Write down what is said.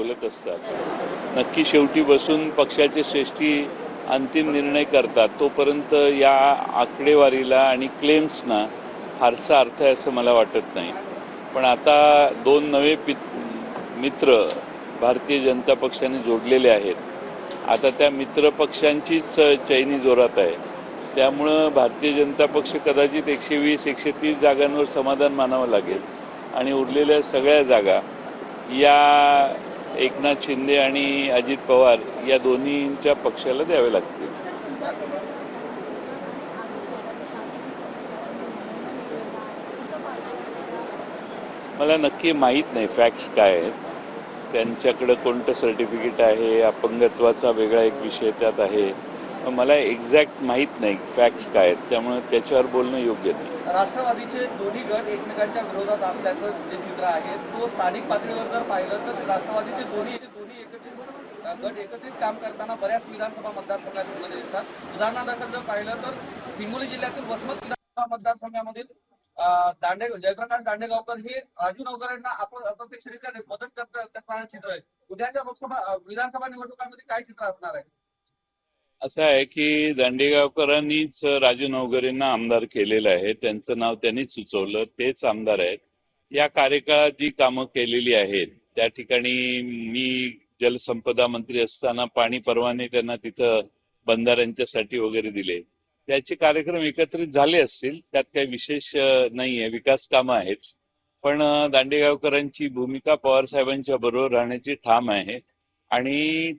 बोलत असतात. नक्की शेवटी बसून पक्षाचे श्रेष्ठी अंतिम निर्णय करतात. तोपर्यंत या आकडेवारीला आणि क्लेम्सना फारसा अर्थ आहे असं मला वाटत नाही. पण आता 2 नवे मित्र भारतीय जनता पक्षाने जोडलेले आहेत. आता त्या मित्र पक्षांचीच चैनी जोरात आहे. त्यामुळं भारतीय जनता पक्ष कदाचित 120-130 जागांवर समाधान मानावं लागेल आणि उरलेल्या सगळ्या जागा या एकनाथ शिंदे आणि अजित पवार या दोन्हींच्या पक्षाला द्यावे लागतील. मला नक्की माहीत नाही फॅक्ट्स काय आहेत. त्यांच्याकडं कोणतं सर्टिफिकेट आहे, अपंगत्वाचा वेगळा एक विषय त्यात आहे. मला एक्झॅक्ट माहीत नाही फॅक्ट्स काय आहेत, त्यामुळे त्याच्यावर बोलणं योग्य नाही. राष्ट्रवादीचे दोन्ही गट एकमेकांच्या विरोधात असल्याचं जे चित्र आहे तो स्थानिक पातळीवर जर पाहिलं तर राष्ट्रवादीचे दोन्ही गट एकत्रित काम करताना बऱ्याच विधानसभा मतदारसंघामध्ये दिसतात. उदाहरणादाखल जर पाहिलं तर हिंगोली जिल्ह्यातील वसमत विधानसभा मतदारसंघामधील जयप्रकाश दांडेगावकर हे राजू नवकर यांना अप्रत्यक्षरित्या मदत करणारे चित्र आहे. उद्याच्या विधानसभा निवडणुकांमध्ये काय चित्र असणार आहे? असं आहे की दांडेगावकरांनीच राजू नवघरेंना आमदार केलेलं आहे. त्यांचं नाव त्यांनीच सुचवलं, तेच आमदार आहेत. या कार्यकाळात जी कामं केलेली आहेत त्या ठिकाणी मी जलसंपदा मंत्री असताना पाणी परवाने त्यांना तिथं बंधाऱ्यांच्यासाठी वगैरे दिले. त्याचे कार्यक्रम एकत्रित झाले असतील, त्यात काही विशेष नाहीये, विकास कामं आहेत. पण दांडेगावकरांची भूमिका पवार साहेबांच्या बरोबर राहण्याची ठाम आहे आणि